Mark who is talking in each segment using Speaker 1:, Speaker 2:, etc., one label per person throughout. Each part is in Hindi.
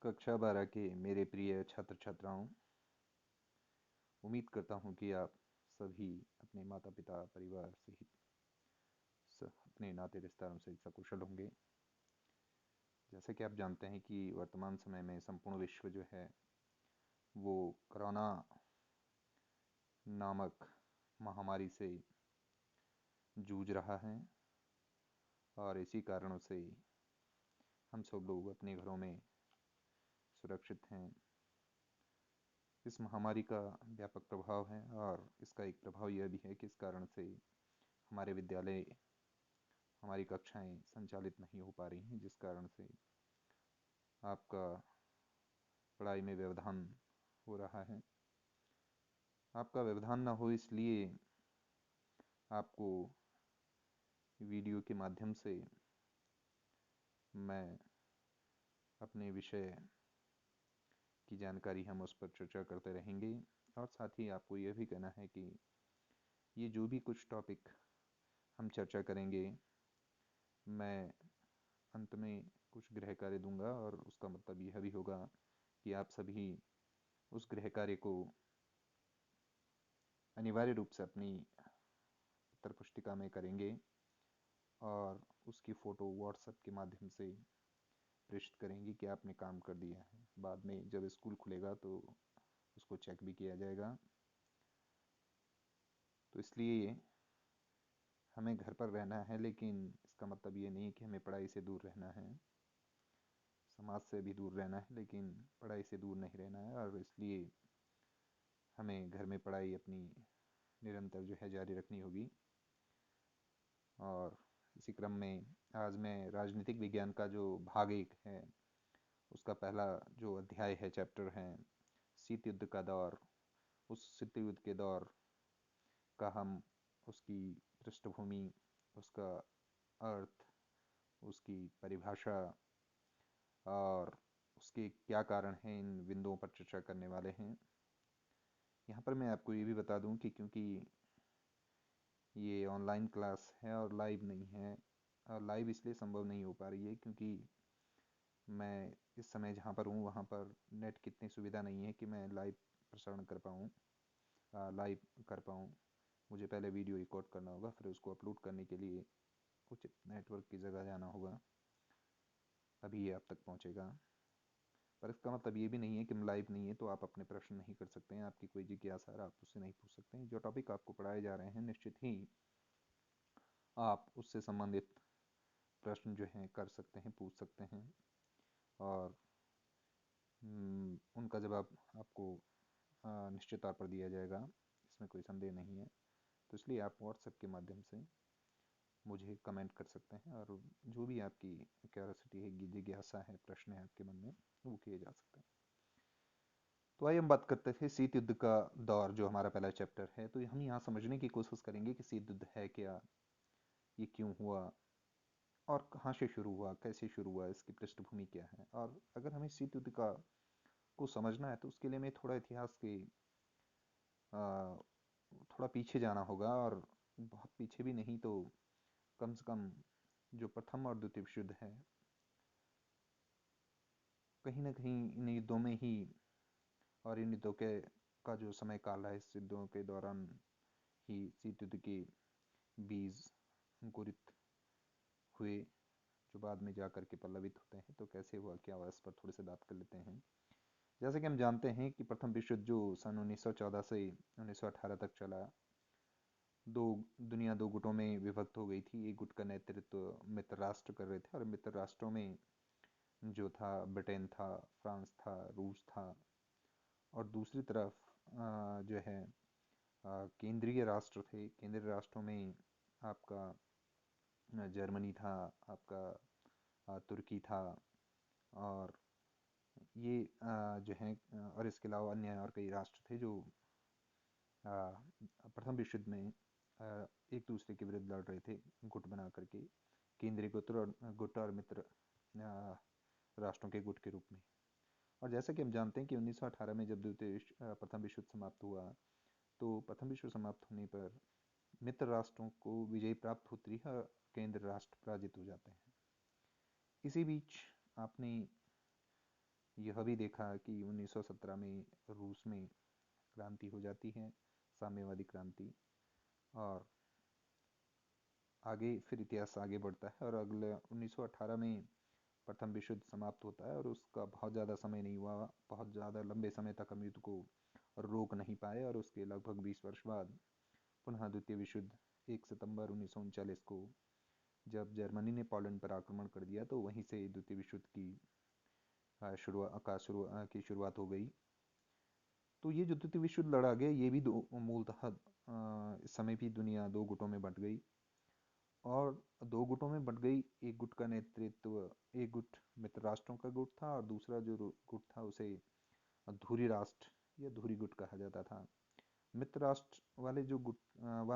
Speaker 1: कक्षा 12 के मेरे प्रिय छात्र छात्राओं, उम्मीद करता हूँ कि आप सभी अपने माता पिता परिवार सहित अपने नाते रिश्तेदारों से सकुशल होंगे। जैसे कि आप जानते हैं कि वर्तमान समय में संपूर्ण विश्व जो है वो कोरोना नामक महामारी से जूझ रहा है और इसी कारणों से हम सब लोग अपने घरों में सुरक्षित हैं। इस महामारी का व्यापक प्रभाव है और इसका एक प्रभाव यह भी है कि इस कारण से हमारे विद्यालय, हमारी कक्षाएं संचालित नहीं हो पा रही हैं, जिस कारण से आपका पढ़ाई में व्यवधान हो रहा है। आपका व्यवधान ना हो इसलिए आपको वीडियो के माध्यम से मैं अपने विषय की जानकारी हम उस पर चर्चा करते रहेंगे और साथ ही आपको यह भी कहना है कि ये जो भी कुछ टॉपिक हम चर्चा करेंगे, मैं अंत में कुछ गृह कार्य दूंगा और उसका मतलब यह भी होगा कि आप सभी उस गृह कार्य को अनिवार्य रूप से अपनी उत्तर पुस्तिका में करेंगे और उसकी फ़ोटो व्हाट्सएप के माध्यम से प्रेषित करेंगे कि आपने काम कर दिया है। बाद में जब स्कूल खुलेगा तो उसको चेक भी किया जाएगा। तो इसलिए हमें घर पर रहना है, लेकिन इसका मतलब ये नहीं कि हमें पढ़ाई से दूर रहना है। समाज से भी दूर रहना है, लेकिन पढ़ाई से दूर नहीं रहना है और इसलिए हमें घर में पढ़ाई अपनी निरंतर जो है जारी रखनी होगी। और इसी क्रम में आज मैं राजनीतिक विज्ञान का जो भाग 1 है उसका पहला जो अध्याय है, चैप्टर है शीत युद्ध का दौर, उस शीत युद्ध के दौर का हम उसकी पृष्ठभूमि, उसका अर्थ, उसकी परिभाषा और उसके क्या कारण हैं, इन बिंदुओं पर चर्चा करने वाले हैं। यहाँ पर मैं आपको ये भी बता दूं कि क्योंकि ये ऑनलाइन क्लास है और लाइव नहीं है, और लाइव इसलिए संभव नहीं हो पा रही है क्योंकि मैं इस समय जहाँ पर हूँ वहाँ पर नेट की इतनी सुविधा नहीं है कि मैं लाइव प्रसारण कर पाऊँ, लाइव कर पाऊँ। मुझे पहले वीडियो रिकॉर्ड करना होगा, फिर उसको अपलोड करने के लिए उचित नेटवर्क की जगह जाना होगा, तभी ये आप तक पहुँचेगा। पर इसका मतलब ये भी नहीं है कि हम लाइव नहीं है तो आप अपने प्रश्न नहीं कर सकते हैं। आपकी कोई जिज्ञासा है, आप उससे नहीं पूछ सकते हैं। जो टॉपिक आपको पढ़ाए जा रहे हैं निश्चित ही आप उससे संबंधित प्रश्न जो हैं कर सकते हैं, पूछ सकते हैं और उनका जवाब आपको निश्चित तौर पर दिया जाएगा, इसमें कोई संदेह नहीं है। तो इसलिए आप व्हाट्सएप के माध्यम से मुझे कमेंट कर सकते हैं और जो भी आपकी क्यूरियोसिटी है, जिज्ञासा है, प्रश्न है आपके मन में, वो किए जा सकते हैं। तो आइए हम बात करते थे शीत युद्ध का दौर, जो हमारा पहला चैप्टर है। तो हम यहाँ समझने की कोशिश करेंगे कि शीत युद्ध है क्या, ये क्यों हुआ और कहाँ से शुरू हुआ, कैसे शुरू हुआ, इसकी पृष्ठभूमि क्या है। और अगर हमें शीत युद्ध का को समझना है तो उसके लिए हमें थोड़ा इतिहास के थोड़ा पीछे जाना होगा, और बहुत पीछे भी नहीं तो कम से कम जो प्रथम और द्वितीय विश्व युद्ध है, कहीं ना कहीं इन युद्धों में ही और इन युद्धों के का जो समय काल है, इस युद्धों के दौरान ही शीत युद्ध के बीज अंकुरित हुए, जो बाद में जाकर के पल्लवित होते हैं। तो कैसे हुआ, क्या हुआ, इस पर थोड़ी सी बात कर लेते हैं। जैसे कि हम जानते हैं कि प्रथम विश्व युद्ध जो सन 1914 से 1918 तक चला, दो दुनिया दो गुटों में विभक्त हो गई थी। एक गुट का नेतृत्व मित्र राष्ट्र कर रहे थे और मित्र राष्ट्रों में जो था ब्रिटेन था, फ्रांस था, रूस था, और दूसरी तरफ जो है केंद्रीय राष्ट्र थे। केंद्रीय राष्ट्रों में आपका जर्मनी था, आपका तुर्की था, और ये जो है और इसके अलावा अन्य और कई राष्ट्र थे जो प्रथम विश्व युद्ध में एक दूसरे के विरुद्ध लड़ रहे थे, गुट बना करके, केंद्रीय गुट और मित्र राष्ट्रों के गुट के रूप में। और जैसा कि हम जानते हैं कि 1918 में जब प्रथम विश्व युद्ध समाप्त हुआ, तो प्रथम विश्व समाप्त होने पर मित्र राष्ट्रों को विजय प्राप्त होती है और केंद्र राष्ट्र पराजित हो जाते हैं। इसी बीच आपने यह भी देखा कि 1917 में रूस में क्रांति हो जाती है, साम्यवादी क्रांति, और आगे फिर इतिहास आगे बढ़ता है और अगले 1918 में प्रथम विश्व युद्ध समाप्त होता है और उसका बहुत ज़्यादा समय नहीं हुआ, बहुत ज़्यादा लंबे समय तक हम युद्ध को रोक नहीं पाए और उसके लगभग 20 वर्ष बाद पुनः द्वितीय विश्व युद्ध 1 सितंबर 1939 को जब जर्मनी ने पोलैंड पर आक्रमण कर दिया तो वहीं से द्वितीय विश्व युद्ध की शुरुआत हो गई। तो ये जो द्वितीय विश्व युद्ध लड़ा गया ये भी दो मूलतः इस समय भी दुनिया दो गुटों में बंट गई और दो गुटों में बंट गई। एक गुट का नेतृत्व, एक गुट मित्र राष्ट्रों का गुट था और दूसरा जो गुट था उसे धुरी राष्ट्र या धुरी गुट कहा जाता था। मित्र राष्ट्र वाला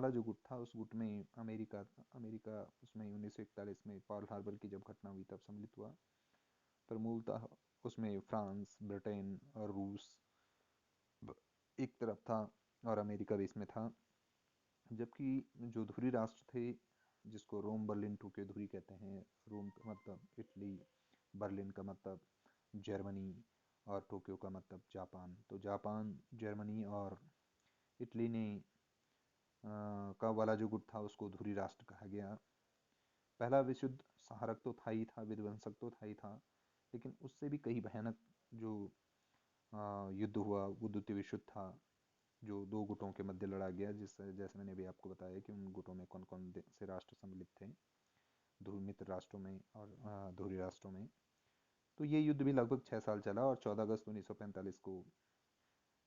Speaker 1: जो गुट था उस गुट में अमेरिका अमेरिका उसमें 1941 में पर्ल हार्बर की जब घटना हुई तब सम्मिलित हुआ। पर मूलतः उसमें फ्रांस, ब्रिटेन और रूस एक तरफ था और अमेरिका भी इसमें था। जबकि जो धुरी राष्ट्र थे, जिसको रोम बर्लिन टोक्यो धुरी कहते हैं, रोम का मतलब इटली, बर्लिन का मतलब जर्मनी और टोक्यो का मतलब जापान। तो जापान, जर्मनी और इटली ने का वाला जो गुट था उसको धुरी राष्ट्र कहा गया। पहला विश्व युद्ध सहारक तो था ही था, विध्वंसक तो था ही था, लेकिन उससे भी कई भयानक जो युद्ध हुआ वो द्वितीय विश्व युद्ध था, जो दो गुटों के मध्य लड़ा गया। जैसे मैंने अभी आपको बताया कि उन गुटों में कौन कौन से राष्ट्र सम्मिलित थे, ध्रुव मित्र राष्ट्रों में और धुरी राष्ट्रों में। तो ये युद्ध भी लगभग 6 साल चला और 14 अगस्त 1945 को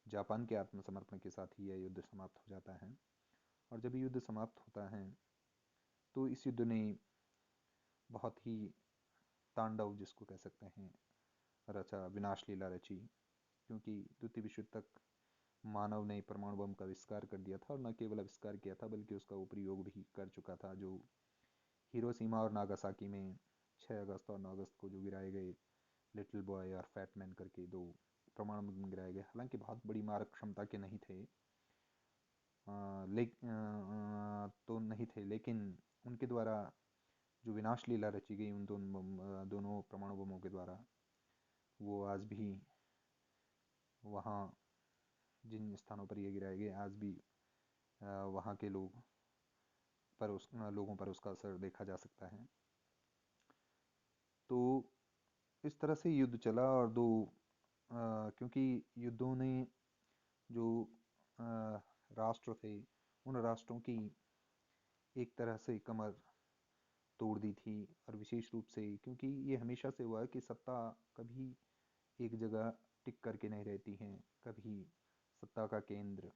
Speaker 1: जापान के आत्मसमर्पण के साथ ही यह युद्ध समाप्त हो जाता है। और जब युद्ध समाप्त होता है तो इस युद्ध ने बहुत ही तांडव, जिसको कह सकते हैं, रचा, विनाश लीला रची। क्योंकि द्वितीय विश्व युद्ध तक मानव ने परमाणु बम का आविष्कार कर दिया था और न केवल आविष्कार किया था बल्कि उसका उपयोग भी कर चुका था। जो हिरोशिमा और नागासाकी में 6 अगस्त और 9 अगस्त को जो गिराए गए लिटिल बॉय और फैट मैन करके दो परमाणु बम गिराए गए, हालांकि बहुत बड़ी मारक क्षमता के नहीं थे, तो नहीं थे, लेकिन उनके द्वारा जो विनाश लीला रची गई उन दोनों परमाणु बमों के द्वारा, वो आज भी वहाँ जिन स्थानों पर ये गिराए गए आज भी वहाँ के लोगों पर उसका असर देखा जा सकता है। तो इस तरह से युद्ध चला और क्योंकि युद्धों ने जो राष्ट्र थे उन राष्ट्रों की एक तरह से कमर तोड़ दी थी। और विशेष रूप से क्योंकि ये हमेशा से हुआ है कि सत्ता कभी एक जगह टिक करके नहीं रहती है। कभी सत्ता का केंद्र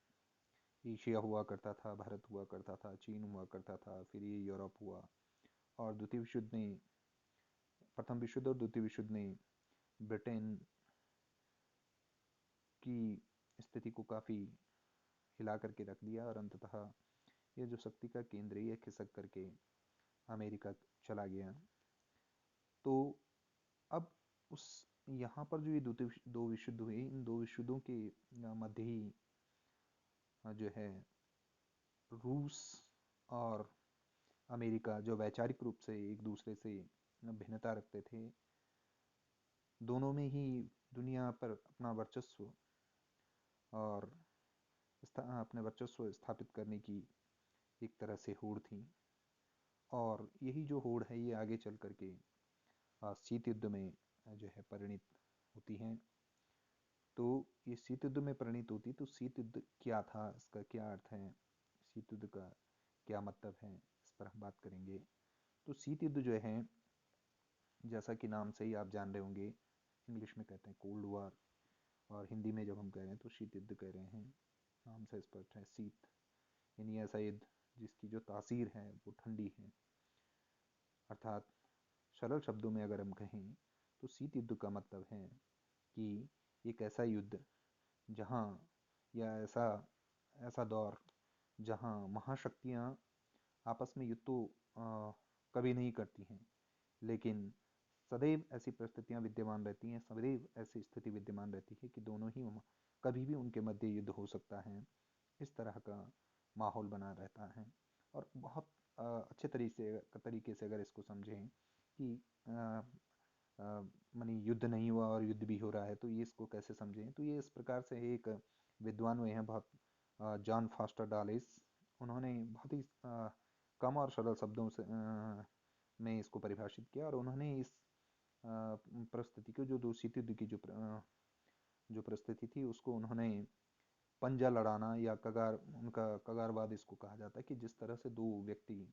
Speaker 1: एशिया हुआ करता था, भारत हुआ करता था, चीन हुआ करता था, फिर ये यूरोप हुआ। और द्वितीय विश्व युद्ध ने, प्रथम विश्व युद्ध और द्वितीय विश्व युद्ध ने ब्रिटेन की स्थिति को काफ़ी हिला करके रख दिया और अंततः ये जो शक्ति का केंद्र है ये खिसक करके अमेरिका चला गया। तो अब उस यहाँ पर जो ये दो विश्व युद्ध हुए, इन दो विश्व युद्धों के मध्य ही जो है रूस और अमेरिका जो वैचारिक रूप से एक दूसरे से भिन्नता रखते थे, दोनों में ही दुनिया पर अपना वर्चस्व और अपने वर्चस्व स्थापित करने की एक तरह से होड़ थी। और यही जो होड़ है ये आगे चल करके शीत युद्ध में जो है परिणित होती हैं। तो ये शीत युद्ध में परिणित होती, तो शीत युद्ध क्या था, इसका क्या अर्थ है, शीत युद्ध का क्या मतलब है, इस पर हम बात करेंगे। तो शीत युद्ध जो है, जैसा कि नाम से ही आप जान रहे होंगे, इंग्लिश में कहते हैं कोल्ड वॉर और हिंदी में जब हम कह रहे हैं तो शीत युद्ध कह रहे हैं। नाम से स्पष्ट है, शीत यानी ऐसा युद्ध जिसकी जो तासीर है वो ठंडी है। अर्थात सरल शब्दों में अगर हम कहें तो शीत युद्ध का मतलब है कि एक ऐसा युद्ध जहाँ, या ऐसा ऐसा दौर जहाँ महाशक्तियाँ आपस में युद्ध तो कभी नहीं करती हैं, लेकिन सदैव ऐसी परिस्थितियाँ विद्यमान रहती हैं, सदैव ऐसी स्थिति विद्यमान रहती है कि दोनों ही कभी भी उनके मध्य युद्ध हो सकता है। इस तरह का माहौल बना रहता है। और बहुत अच्छे तरीके से अगर इसको समझें कि मानी युद्ध नहीं हुआ और युद्ध भी हो रहा है, तो ये इसको कैसे समझें। तो ये इस प्रकार से एक विद्वान हुए हैं बहुत, जॉन फॉस्टर डालिस। उन्होंने बहुत ही कम और सरल शब्दों से में इसको परिभाषित किया, और उन्होंने इस परिस्थिति को, जो दो शीत युद्ध की जो परिस्थिति थी, उसको उन्होंने पंजा लड़ाना या कगार, उनका कगारवाद इसको कहा जाता है, कि जिस तरह से दो व्यक्ति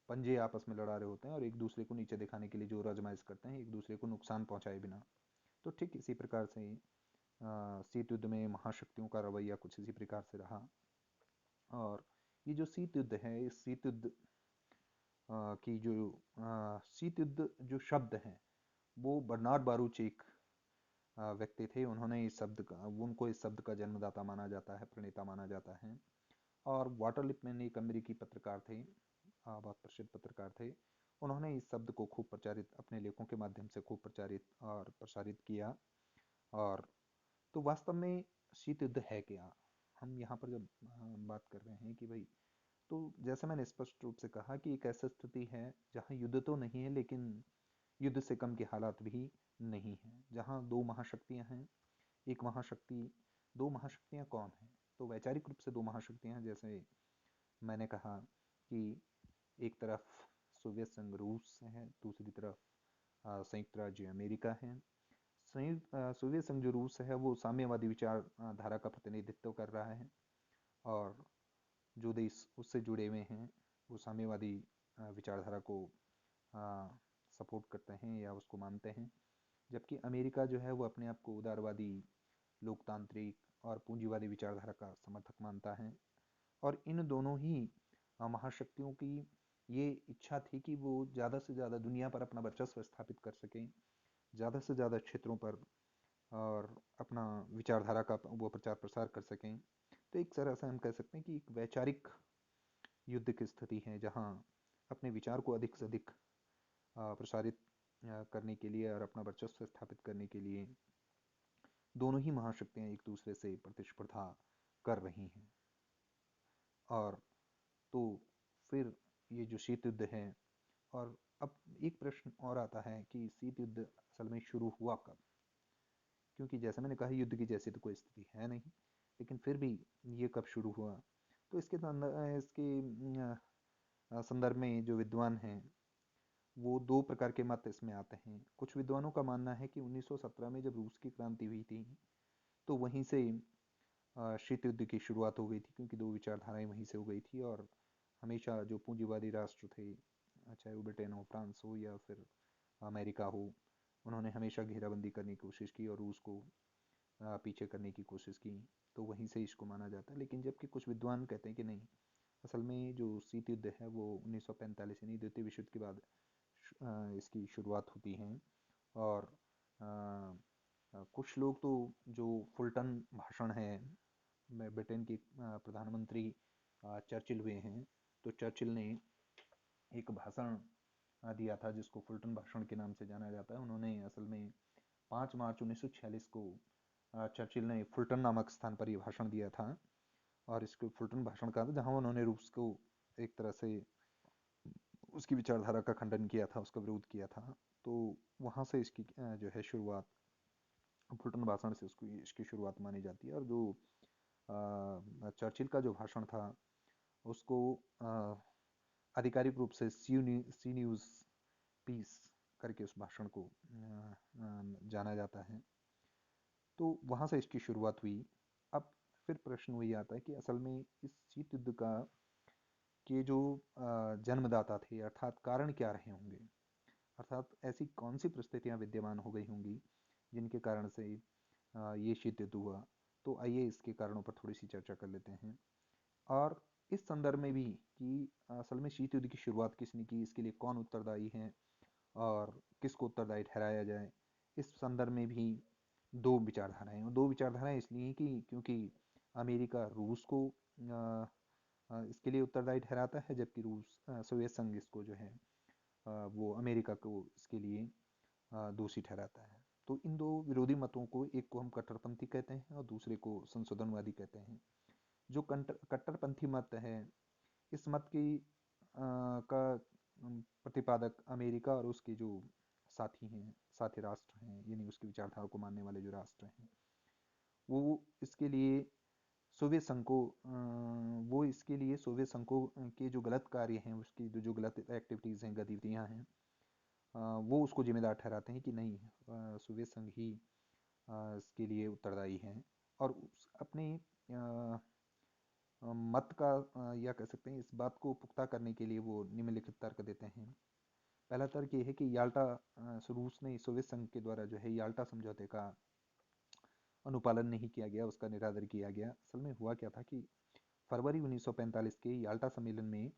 Speaker 1: पंजे आपस में लड़ा रहे होते हैं और एक दूसरे को नीचे दिखाने के लिए जो आजमाइश करते हैं, एक दूसरे को नुकसान पहुंचाए बिना। तो ठीक इसी प्रकार से शीत युद्ध में महाशक्तियों का रवैया कुछ इसी प्रकार से रहा। और ये जो शीत युद्ध है, इस शीत युद्ध की जो शीत युद्ध जो शब्द है, वो बर्नार्ड बारूचेक व्यक्ति थे। उन्होंने इस शब्द का, उनको इस शब्द का जन्मदाता माना जाता है, प्रणेता माना जाता है। और वाटर लिपमैन एक अमेरिकी पत्रकार थे, बहुत प्रसिद्ध पत्रकार थे। उन्होंने इस शब्द को खूब प्रचारित, अपने लेखों के माध्यम से खूब प्रचारित और प्रसारित किया। और तो वास्तव में शीत युद्ध है क्या, हम यहाँ पर जब बात कर रहे हैं कि भाई, तो जैसे मैंने स्पष्ट रूप से कहा कि एक ऐसी स्थिति है जहाँ युद्ध तो नहीं है, लेकिन युद्ध से कम के हालात भी नहीं है, जहाँ दो महाशक्तियाँ हैं। एक महाशक्ति, दो महाशक्तियाँ कौन हैं? तो वैचारिक रूप से दो महाशक्तियाँ हैं। जैसे मैंने कहा कि एक तरफ सोवियत संघ रूस है, दूसरी तरफ संयुक्त राज्य अमेरिका है। सोवियत संघ जो रूस है, वो साम्यवादी विचारधारा का प्रतिनिधित्व कर रहा है, और जो देश उससे जुड़े हुए हैं वो साम्यवादी विचारधारा को सपोर्ट करते हैं या उसको मानते हैं। जबकि अमेरिका जो है वो अपने आप को उदारवादी, लोकतांत्रिक और पूंजीवादी विचारधारा का समर्थक मानता है। और इन दोनों ही महाशक्तियों की ये इच्छा थी कि वो ज़्यादा से ज़्यादा दुनिया पर अपना वर्चस्व स्थापित कर सकें, ज़्यादा से ज़्यादा क्षेत्रों पर, और अपना विचारधारा का वो प्रचार प्रसार कर सकें। तो एक तरह से हम कह सकते हैं कि एक वैचारिक युद्ध की स्थिति है, जहाँ अपने विचार को अधिक से अधिक प्रसारित करने के लिए और अपना वर्चस्व स्थापित करने के लिए दोनों ही महाशक्तियाँ एक दूसरे से प्रतिस्पर्धा कर रही हैं। और तो फिर ये जो शीत युद्ध है, और अब एक प्रश्न और आता है कि शीत युद्ध असल में शुरू हुआ कब? क्योंकि जैसे मैंने कहा, युद्ध की जैसी तो कोई स्थिति है नहीं, लेकिन फिर भी ये कब शुरू हुआ? तो इसके संदर्भ में जो विद्वान हैं, वो दो प्रकार के मत इसमें आते हैं। कुछ विद्वानों का मानना है कि 1917 में जब रूस की क्रांति हुई थी, तो वहीं से शीत युद्ध की शुरुआत हो गई थी, क्योंकि दो विचारधाराएं वहीं से हो गई थी। और हमेशा जो पूंजीवादी राष्ट्र थे, चाहे वो ब्रिटेन हो, फ्रांस हो या फिर अमेरिका हो, उन्होंने हमेशा घेराबंदी करने की कोशिश की और रूस को पीछे करने की कोशिश की। तो वहीं से इसको माना जाता है। लेकिन जबकि कुछ विद्वान कहते हैं कि नहीं, असल में जो शीत युद्ध है वो 1945 यानी द्वितीय विश्व युद्ध के बाद इसकी शुरुआत होती है। और कुछ लोग तो, जो फुलटन भाषण है, ब्रिटेन के प्रधानमंत्री चर्चिल हुए हैं, तो चर्चिल ने एक भाषण दिया था जिसको फुलटन भाषण के नाम से जाना जाता है। उन्होंने असल में 5 मार्च 1946 को चर्चिल ने फुलटन नामक स्थान पर ये भाषण दिया था, और इसको फुलटन भाषण कहा था, जहाँ उन्होंने रूस को एक तरह से उसकी विचारधारा का खंडन किया था, उसका विरोध किया था। तो वहाँ से इसकी जो है शुरुआत, फुलटन भाषण से इसकी शुरुआत मानी जाती है। और जो चर्चिल का जो भाषण था, उसको आधिकारिक रूप से सी न्यूज़ पीस करके उस भाषण को जाना जाता है। तो वहाँ से इसकी शुरुआत हुई। अब फिर प्रश्न वही आता है कि असल में इस शीत युद्ध का के जो जन्मदाता थे, अर्थात कारण क्या रहे होंगे, अर्थात ऐसी कौन सी परिस्थितियाँ विद्यमान हो गई होंगी जिनके कारण से ये शीत युद्ध हुआ। तो आइए इसके कारणों पर थोड़ी सी चर्चा कर लेते हैं। और इस संदर्भ में भी कि असल में शीत युद्ध की शुरुआत किसने की, इसके लिए कौन उत्तरदायी है और किसको उत्तरदायी ठहराया जाए, इस संदर्भ में भी दो विचारधाराएं इसलिए कि क्योंकि अमेरिका रूस को इसके लिए उत्तरदायी ठहराता है, जबकि सोवियत संघ इसको जो है वो अमेरिका को इसके लिए दोषी ठहराता है। तो इन दो विरोधी मतों को, एक को हम कट्टरपंथी कहते हैं और दूसरे को संशोधनवादी कहते हैं। जो कट्टरपंथी मत है, इस मत की का प्रतिपादक अमेरिका और उसके जो साथी हैं, साथी राष्ट्र हैं, यानी उसकी विचारधारा को मानने वाले जो राष्ट्र हैं, वो इसके लिए सोवियत संघ को के जो गलत कार्य हैं, उसकी जो गलत एक्टिविटीज़ हैं, गतिविधियाँ हैं, वो उसको जिम्मेदार ठहराते हैं कि नहीं, सोवियत संघ ही इसके लिए उत्तरदायी हैं। और अपने मत का या कह सकते हैं इस बात को पुख्ता करने के लिए वो निम्नलिखित तर्क देते हैं। पहला तर्क ये है कि रूस ने सोवियत संघ के द्वारा जो है याल्टा समझौते का अनुपालन नहीं किया गया, उसका निरादर किया गया। असल में हुआ क्या था कि फरवरी 1945 के याल्टा सम्मेलन में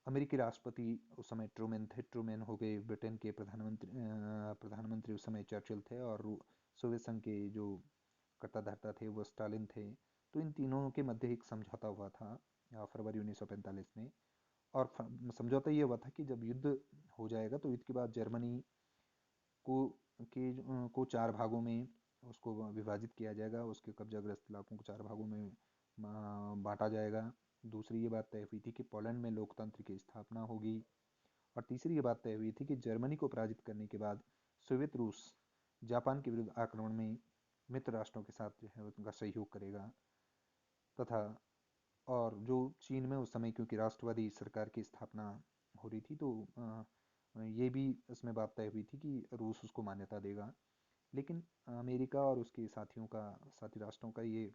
Speaker 1: अमेरिकी राष्ट्रपति उस समय ट्रूमैन हो गए, ब्रिटेन के प्रधानमंत्री उस समय चर्चिल थे, और सोवियत संघ के जो कर्ता धर्ता थे वो स्टालिन थे। तो इन तीनों के मध्य एक समझौता हुआ था फरवरी 1945 में। और समझौता ये हुआ था कि जब युद्ध हो जाएगा तो युद्ध के बाद जर्मनी को 4 भागों में उसको विभाजित किया जाएगा, उसके कब्जाग्रस्त इलाकों को 4 भागों में बांटा जाएगा। दूसरी ये बात तय हुई थी कि पोलैंड में लोकतंत्र की स्थापना होगी। और तीसरी ये बात तय हुई थी कि जर्मनी को पराजित करने के बाद सोवियत रूस जापान के विरुद्ध आक्रमण में मित्र राष्ट्रों के साथ जो है उनका सहयोग करेगा। तथा और जो चीन में उस समय क्योंकि राष्ट्रवादी सरकार की स्थापना हो रही थी, तो ये भी इसमें बात तय हुई थी कि रूस उसको मान्यता देगा। लेकिन अमेरिका और उसके साथी राष्ट्रों का ये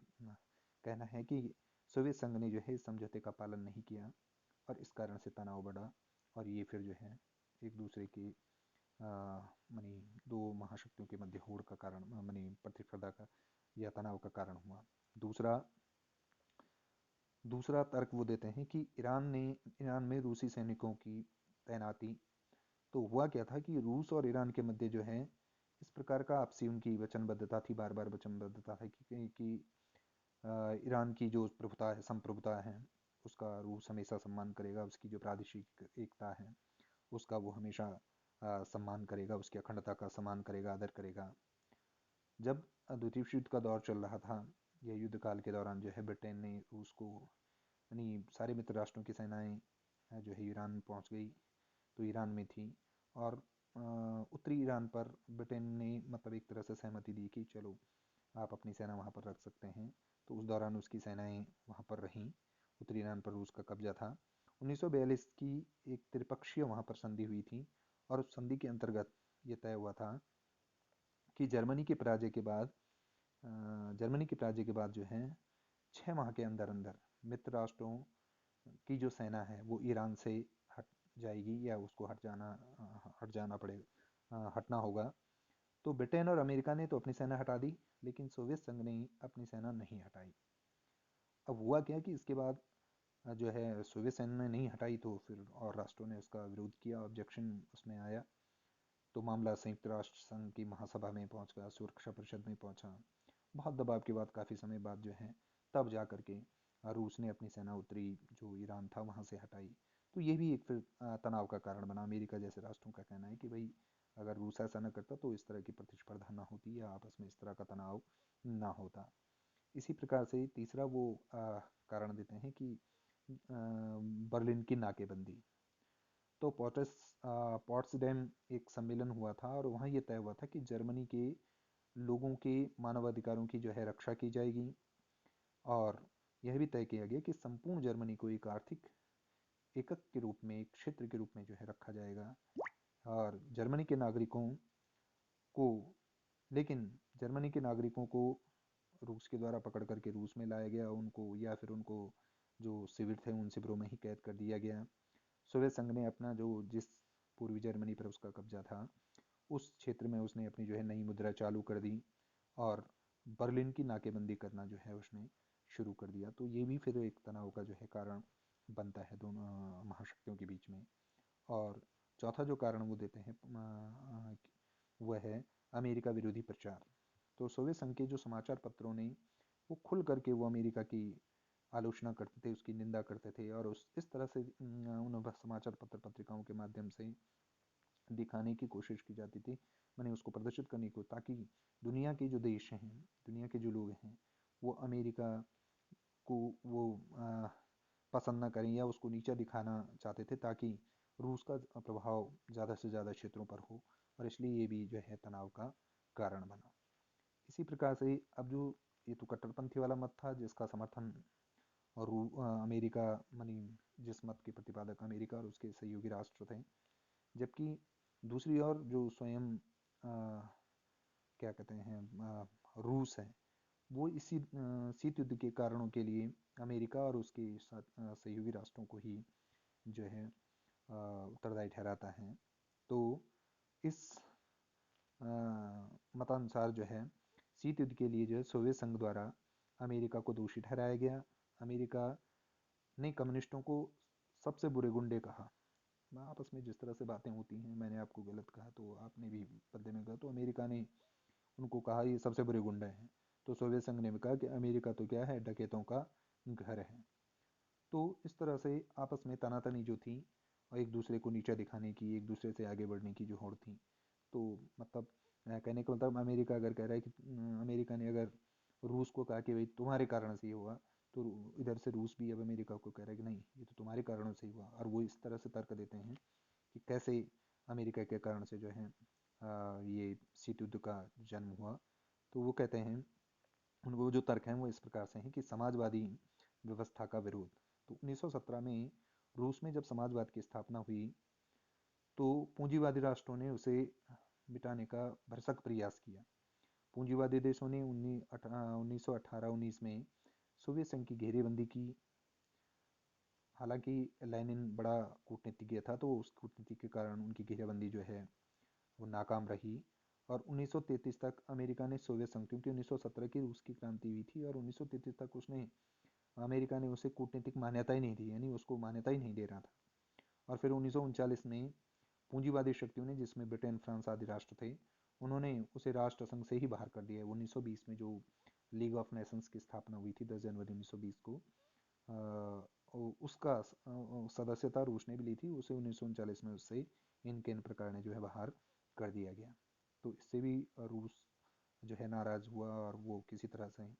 Speaker 1: कहना है कि सोवियत संघ ने जो है इस समझौते का पालन नहीं किया, और इस कारण से तनाव बढ़ा, और ये फिर जो है एक दूसरे के मनी दो महाशक्तियों के मध्य होड़ का कारण, मनी प्रतिस्पर्धा का या तनाव का कारण हुआ। दूसरा तर्क वो देते हैं कि ईरान में रूसी सैनिकों की तैनाती। तो हुआ क्या था कि रूस और ईरान के मध्य जो है इस प्रकार का आपसी उनकी वचनबद्धता थी, बार बार वचनबद्धता है कि ईरान की जो संप्रभुता है उसका रूस हमेशा सम्मान करेगा, उसकी जो प्रादेशिक एकता है उसका वो हमेशा सम्मान करेगा, उसकी अखंडता का सम्मान करेगा, आदर करेगा। जब द्वितीय विश्व युद्ध का दौर चल रहा था, यह युद्ध काल के दौरान जो है ब्रिटेन ने रूस को, यानी सारे मित्र राष्ट्रों की सेनाएं जो है ईरान पहुंच गई, तो ईरान में थी। और उत्तरी ईरान पर ब्रिटेन ने मतलब एक तरह से सहमति दी कि चलो आप अपनी सेना वहाँ पर रख सकते हैं। तो उस दौरान उसकी सेनाएं वहाँ पर रहीं। उत्तरी ईरान पर रूस का कब्जा था। 1942 की एक त्रिपक्षीय वहाँ पर संधि हुई थी, और उस संधि के अंतर्गत ये तय हुआ था कि जर्मनी की पराजय के बाद जो है 6 माह के अंदर अंदर मित्र राष्ट्रों की जो सेना है वो ईरान से हट जाएगी, या उसको हटना होगा। तो ब्रिटेन और अमेरिका ने तो अपनी सेना हटा दी, लेकिन सोवियत संघ ने अपनी सेना नहीं हटाई। अब हुआ क्या कि इसके बाद जो है सोवियत सेना ने नहीं हटाई, तो फिर और राष्ट्रों ने उसका विरोध किया, ऑब्जेक्शन उसमें आया। तो मामला संयुक्त राष्ट्र संघ की महासभा में पहुंच गया, सुरक्षा परिषद में पहुंचा। बहुत दबाव के बाद काफ़ी समय बाद जो है तब जा करके रूस ने अपनी सेना उत्तरी जो ईरान था वहाँ से हटाई। तो ये भी एक फिर तनाव का कारण बना। अमेरिका जैसे राष्ट्रों का कहना है कि भाई अगर रूस ऐसा न करता तो इस तरह की प्रतिस्पर्धा ना होती, या आपस में इस तरह का तनाव ना होता। इसी प्रकार से तीसरा वो कारण देते हैं कि बर्लिन की नाकेबंदी। तो पॉट्सडेम एक सम्मेलन हुआ था, और वहाँ ये तय हुआ था कि जर्मनी के लोगों के मानवाधिकारों की जो है रक्षा की जाएगी, और यह भी तय किया गया कि संपूर्ण जर्मनी को एक आर्थिक एकक के रूप में, एक क्षेत्र के रूप में जो है रखा जाएगा। और को जर्मनी के नागरिकों को रूस के द्वारा पकड़ करके रूस में लाया गया उनको, या फिर उनको जो शिविर थे उन शिविरों में ही कैद कर दिया गया। सोवियत संघ ने अपना जिस पूर्वी जर्मनी पर उसका कब्जा था उस क्षेत्र में उसने अपनी जो है नई मुद्रा चालू कर दी, और बर्लिन की नाकेबंदी करना जो है उसने शुरू कर दिया। तो ये भी फिर एक तनाव का जो है कारण बनता है दोनों महाशक्तियों के बीच में। और चौथा जो कारण वो देते हैं वह है अमेरिका विरोधी प्रचार। तो सोवियत संघ के जो समाचार पत्रों ने वो खुल करके वो अमेरिका की आलोचना करते थे, उसकी निंदा करते थे, और इस तरह से उन समाचार पत्रिकाओं के माध्यम से दिखाने की कोशिश की जाती थी, मैंने उसको प्रदर्शित करने को, ताकि दुनिया के जो देश हैं, दुनिया के जो लोग हैं, वो अमेरिका को वो पसंद ना करें, या उसको नीचा दिखाना चाहते थे, ताकि रूस का प्रभाव ज़्यादा से ज़्यादा क्षेत्रों पर हो, और इसलिए ये भी जो है तनाव का कारण बना। इसी प्रकार से अब जो ये तो कट्टरपंथी वाला मत था जिसका समर्थन और अमेरिका मनी जिस मत के प्रतिपादक अमेरिका और उसके सहयोगी राष्ट्र थे, जबकि दूसरी ओर जो स्वयं क्या कहते हैं रूस है, वो इसी शीत युद्ध के कारणों के लिए अमेरिका और उसके साथ सहयोगी राष्ट्रों को ही जो है उत्तरदायी ठहराता है। तो इस मतानुसार जो है शीत युद्ध के लिए जो है सोवियत संघ द्वारा अमेरिका को दोषी ठहराया गया। अमेरिका ने कम्युनिस्टों को सबसे बुरे गुंडे कहा। आपस में जिस तरह से बातें होती हैं, मैंने आपको गलत कहा तो आपने भी बदले में कहा, तो अमेरिका ने उनको कहा ये सबसे बुरे गुंडे हैं। तो सोवियत संघ ने भी कहा कि अमेरिका तो क्या है, डकैतों का घर है। तो इस तरह से आपस में तनातनी जो थी और एक दूसरे को नीचा दिखाने की, एक दूसरे से आगे बढ़ने की जो होड़ थी, तो मतलब कहने का मतलब अमेरिका अगर कह रहा है कि अमेरिका ने अगर रूस को कहा कि भाई तुम्हारे कारण से ये हुआ, तो इधर से रूस भी अब अमेरिका को कह रहा है कि नहीं ये तो तुम्हारे कारणों से ही हुआ। और वो इस तरह से तर्क देते हैं कि कैसे अमेरिका के कारण से जो है ये शीत युद्ध का जन्म हुआ। तो वो कहते हैं, उनको जो तर्क हैं वो इस प्रकार से हैं कि समाजवादी व्यवस्था का विरोध। तो 1917 में रूस में जब समाजवाद की स्थापना हुई तो पूंजीवादी राष्ट्रों ने उसे मिटाने का भरसक प्रयास किया। पूंजीवादी देशों ने 1918-19 में सोवियत संघ की घेरेबंदी की। हालांकि लेनिन बड़ा कूटनीतिज्ञ था, तो उस कूटनीति के कारण उनकी घेरेबंदी जो है वो नाकाम रही। और 1933 तक अमेरिका ने सोवियत संघ, क्योंकि 1917 की रूस की क्रांति हुई थी और 1933 तक उसने अमेरिका ने उसे कूटनीतिक मान्यता ही नहीं दी, यानी उसको मान्यता ही नहीं दे रहा था। और फिर 1939 में पूंजीवादी शक्तियों ने, जिसमें ब्रिटेन फ्रांस आदि राष्ट्र थे, उन्होंने उसे राष्ट्र संघ से ही बाहर कर दिया है। 1920 में जो लीग ऑफ नेशंस की स्थापना हुई थी 10 जनवरी 1920 को, उसका सदस्यता रूस ने भी ली थी। उसे 1939 में उससे इन प्रकार ने जो है बाहर कर दिया गया। तो इससे भी रूस जो है नाराज हुआ और वो किसी तरह से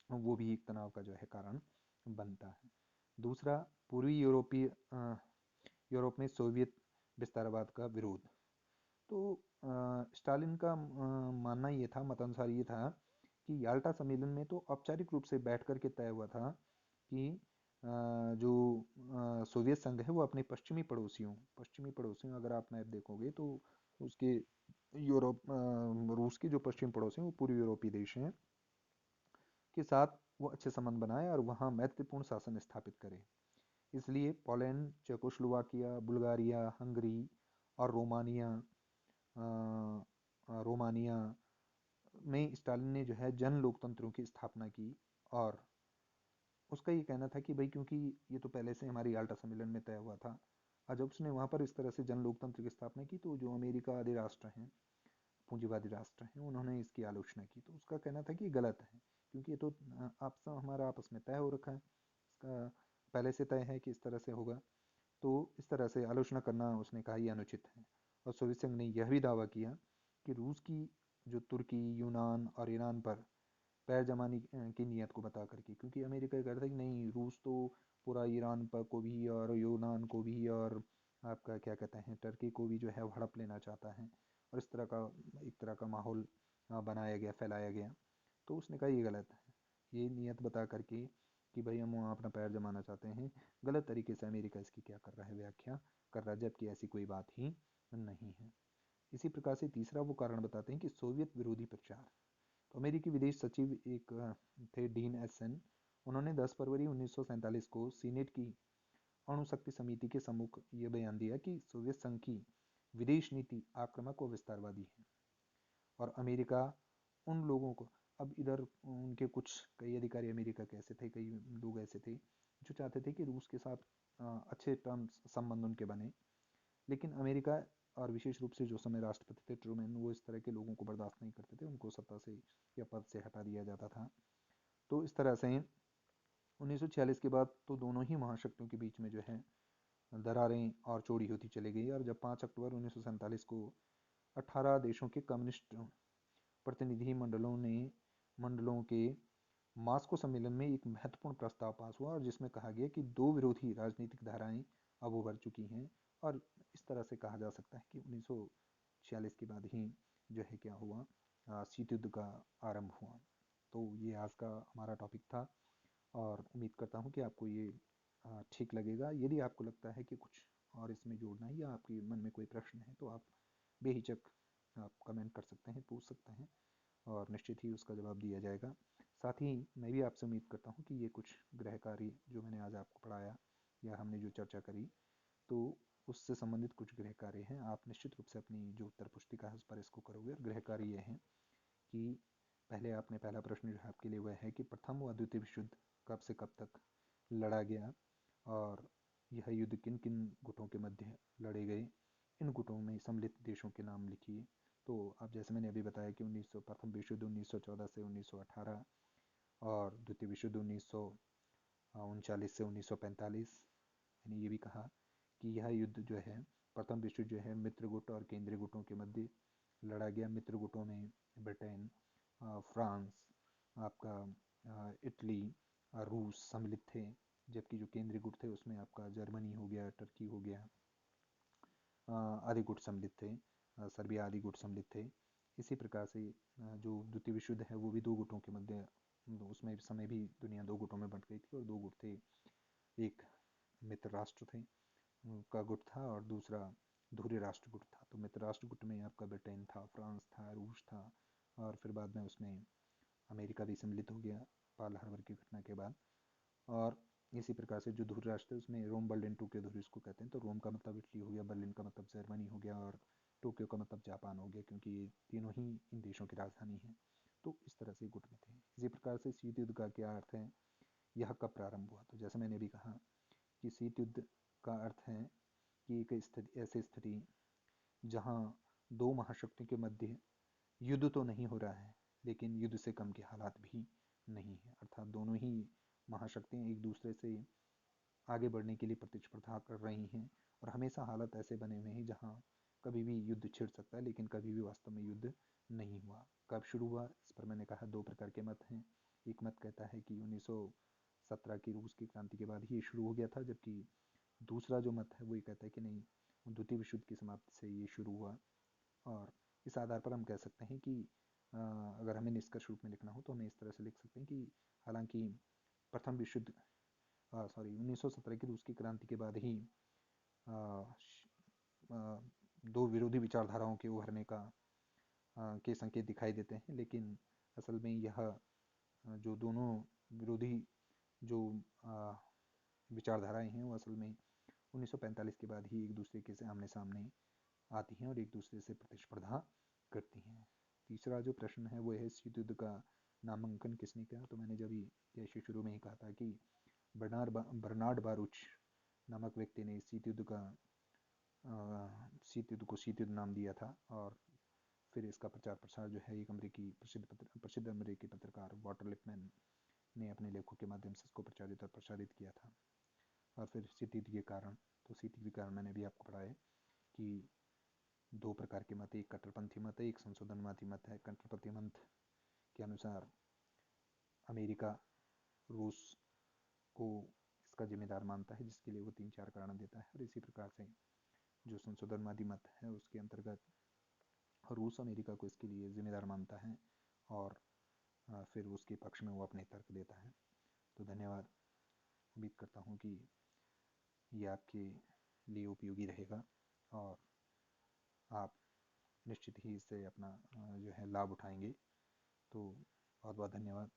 Speaker 1: वो भी एक तनाव का जो है कारण बनता है। दूसरा, पूर्वी यूरोप में सोवियत विस्तारवाद का विरोध। तो स्टालिन का मानना ये था, मतानुसार ये था कि याल्टा सम्मेलन में तो औपचारिक रूप से बैठ कर के तय हुआ था कि जो सोवियत संघ है वो अपने पश्चिमी पड़ोसियों अगर आप मैप देखोगे तो उसके यूरोप रूस के जो पश्चिमी पड़ोसी हैं वो पूर्वी यूरोपीय देश हैं के साथ वो अच्छे संबंध बनाए और वहाँ मैत्रीपूर्ण शासन स्थापित करे। इसलिए पोलैंड, चेकोस्लोवाकिया, बुल्गारिया, हंगरी और रोमानिया में स्टालिन ने जो है जन लोकतंत्रों की स्थापना की। और उसका ये कहना था कि भाई क्योंकि ये तो पहले से हमारी याल्टा सम्मेलन में तय हुआ था, और जब उसने वहाँ पर इस तरह से जन लोकतंत्र की स्थापना की तो जो अमेरिका आदि राष्ट्र हैं, पूंजीवादी राष्ट्र हैं, उन्होंने इसकी आलोचना की। तो उसका कहना था कि ये गलत है, क्योंकि ये तो हमारा आपस में तय हो रखा है, इसका पहले से तय है कि इस तरह से होगा। तो इस तरह से आलोचना करना उसने कहा ये अनुचित है। और सोवियत संघ ने यह भी दावा किया कि रूस की जो तुर्की, यूनान और ईरान पर पैर जमाने की नीयत को बता करके, क्योंकि अमेरिका ये कहता है कि नहीं रूस तो पूरा ईरान पर को भी और यूनान को भी और आपका क्या कहते हैं टर्की को भी जो है हड़प लेना चाहता है, और इस तरह का एक तरह का माहौल बनाया गया, फैलाया गया। तो उसने कहा ये गलत है, ये नियत बता करके कि भाई हम वहाँ अपना पैर जमाना चाहते हैं, गलत तरीके से अमेरिका इसकी क्या कर रहा है, व्याख्या कर रहा है, जबकि ऐसी कोई बात ही नहीं है। इसी प्रकार से तीसरा वो कारण बताते हैं कि सोवियत विरोधी प्रचार। तो अमेरिकी विदेश सचिव एक थे डीन एसन, उन्होंने 10 फरवरी 1947 को सीनेट की अणु शक्ति समिति के सम्मुख ये बयान दिया कि सोवियत संघ की विदेश नीति आक्रामक और विस्तारवादी है और अमेरिका उन लोगों को, अब इधर उनके कुछ कई अधिकारी अमेरिका के ऐसे थे, कई लोग ऐसे थे जो चाहते थे कि रूस के साथ अच्छे टर्म्स संबंध उनके बने, लेकिन अमेरिका और विशेष रूप से जो समय राष्ट्रपति थे ट्रूमैन, वो इस तरह के लोगों को बर्दाश्त नहीं करते थे, उनको सत्ता से या पद से हटा दिया जाता था। तो इस तरह से 1946 के बाद तो दोनों ही महाशक्तियों के बीच में जो है दरारें और चौड़ी होती चली गई। और जब 5 अक्टूबर 1947 को 18 देशों के कम्युनिस्ट प्रतिनिधि मंडलों के मास्को सम्मेलन में एक महत्वपूर्ण प्रस्ताव पास हुआ, और जिसमें कहा गया कि दो विरोधी राजनीतिक धाराएं अब उभर चुकी हैं। और इस तरह से कहा जा सकता है कि 1946 के बाद ही जो है क्या हुआ, शीत युद्ध का आरंभ हुआ। तो ये आज का हमारा टॉपिक था और उम्मीद करता हूँ कि आपको ये ठीक लगेगा। यदि आपको लगता है कि कुछ और इसमें जोड़ना है या आपके मन में कोई प्रश्न है तो आप बेहिचक आप कमेंट कर सकते हैं, पूछ सकते हैं और निश्चित ही उसका जवाब दिया जाएगा। साथ ही मैं भी आपसे उम्मीद करता हूँ कि ये कुछ गृह कार्य जो मैंने आज आपको पढ़ाया या हमने जो चर्चा करी तो उससे संबंधित कुछ गृह कार्य हैं। आप निश्चित रूप से अपनी जो उत्तर पुस्तिका है उस पर इसको करोगे। और गृह कार्य ये हैं कि पहले आपने पहला प्रश्न जो है आपके लिए वह है कि प्रथम व द्वितीय विश्व युद्ध कब से कब तक लड़ा गया और यह युद्ध किन किन गुटों के मध्य लड़े गए, इन गुटों में सम्मिलित देशों के नाम लिखिए। तो अब जैसे मैंने अभी बताया कि प्रथम विश्व युद्ध 1914 से 1918 और द्वितीय विश्व युद्ध 1939 से 1945। मैंने ये भी कहा कि यह युद्ध जो है प्रथम विश्व जो है मित्र गुट और केंद्रीय गुटों के मध्य लड़ा गया। मित्र गुटों में ब्रिटेन, फ्रांस, आपका इटली, रूस सम्मिलित थे, जबकि जो केंद्रीय गुट थे उसमें आपका जर्मनी हो गया, टर्की हो गया, आदि गुट सम्मिलित थे, सर्बिया आदि गुट सम्मिलित थे। इसी प्रकार से जो द्वितीय विश्व युद्ध है वो भी दो गुटों के मध्य, उसमें समय भी दुनिया दो गुटों में बंट गई थी और दो गुट थे, एक मित्र राष्ट्र थे का गुट था और दूसरा धुरी राष्ट्र गुट था। तो मित्र राष्ट्र गुट में आपका ब्रिटेन था, फ्रांस था, रूस था और फिर बाद में उसमें अमेरिका भी सम्मिलित हो गया पर्ल हार्बर की घटना के बाद। और इसी प्रकार से जो धुरी राष्ट्र है उसमें रोम बर्लिन टोक्यो धुरी इसको कहते हैं। तो रोम का मतलब इटली हो गया, बर्लिन का मतलब जर्मनी हो गया और टोक्यो का मतलब जापान हो गया, क्योंकि ये तीनों ही इन देशों की राजधानी है। तो इस तरह से गुट में थे। इसी प्रकार से शीत युद्ध का क्या अर्थ है, यह कब प्रारंभ हुआ। तो जैसे मैंने भी कहा कि शीत युद्ध का अर्थ है कि एक स्थिति, ऐसी स्थिति जहाँ दो महाशक्तियों के मध्य युद्ध तो नहीं हो रहा है लेकिन युद्ध से कम के हालात भी नहीं है, अर्थात दोनों ही महाशक्तियाँ एक दूसरे से आगे बढ़ने के लिए प्रतिस्पर्धा कर रही हैं और हमेशा हालात ऐसे बने हुए हैं जहाँ कभी भी युद्ध छिड़ सकता है लेकिन कभी भी वास्तव में युद्ध नहीं हुआ। कब शुरू हुआ इस पर मैंने कहा दो प्रकार के मत हैं। एक मत कहता है कि 1917 की रूस की क्रांति के बाद ही ये शुरू हो गया था, जबकि दूसरा जो मत है वो ये कहता है कि नहीं, द्वितीय विश्व युद्ध की समाप्ति से ये शुरू हुआ। और इस आधार पर हम कह सकते हैं कि अगर हमें निष्कर्ष रूप में लिखना हो तो हमें इस तरह से लिख सकते हैं कि हालांकि प्रथम विश्व युद्ध 1917 की रूस की क्रांति के बाद ही दो विरोधी विचारधाराओं के उभरने का के संकेत दिखाई देते हैं, लेकिन असल में यह जो दोनों विरोधी जो विचारधाराएं हैं वो असल में 1945 के बाद ही एक दूसरे के आमने सामने आती हैं और एक दूसरे से प्रतिस्पर्धा करती हैं। तीसरा जो प्रश्न है वो है शीत युद्ध का नामांकन किसने किया। तो मैंने जब जैसे शुरू में ही कहा था कि बर्नार्ड बारूच नामक व्यक्ति ने शीत युद्ध को शीत युद्ध नाम दिया था। और फिर इसका प्रचार प्रसार जो है एक अमेरिकी प्रसिद्ध अमेरिकी पत्रकार वॉटर लिपमैन ने अपने लेखों के माध्यम से इसको प्रचारित और प्रसारित किया था। और फिर शीत युद्ध के कारण, तो शीत युद्ध के कारण मैंने भी आपको पढ़ाया कि दो प्रकार के मत, एक कट्टरपंथी मत है, एक संशोधनवादी मत है। कट्टरपंथी मत के अनुसार अमेरिका रूस को इसका जिम्मेदार मानता है, जिसके लिए वो 3-4 कारण देता है। और इसी प्रकार से जो संशोधनवादी मत है उसके अंतर्गत रूस अमेरिका को इसके लिए जिम्मेदार मानता है और फिर उसके पक्ष में वो अपने तर्क देता है। तो धन्यवाद। उम्मीद करता हूँ कि ये आपके लिए उपयोगी रहेगा और आप निश्चित ही इससे अपना जो है लाभ उठाएंगे। तो बहुत बहुत धन्यवाद।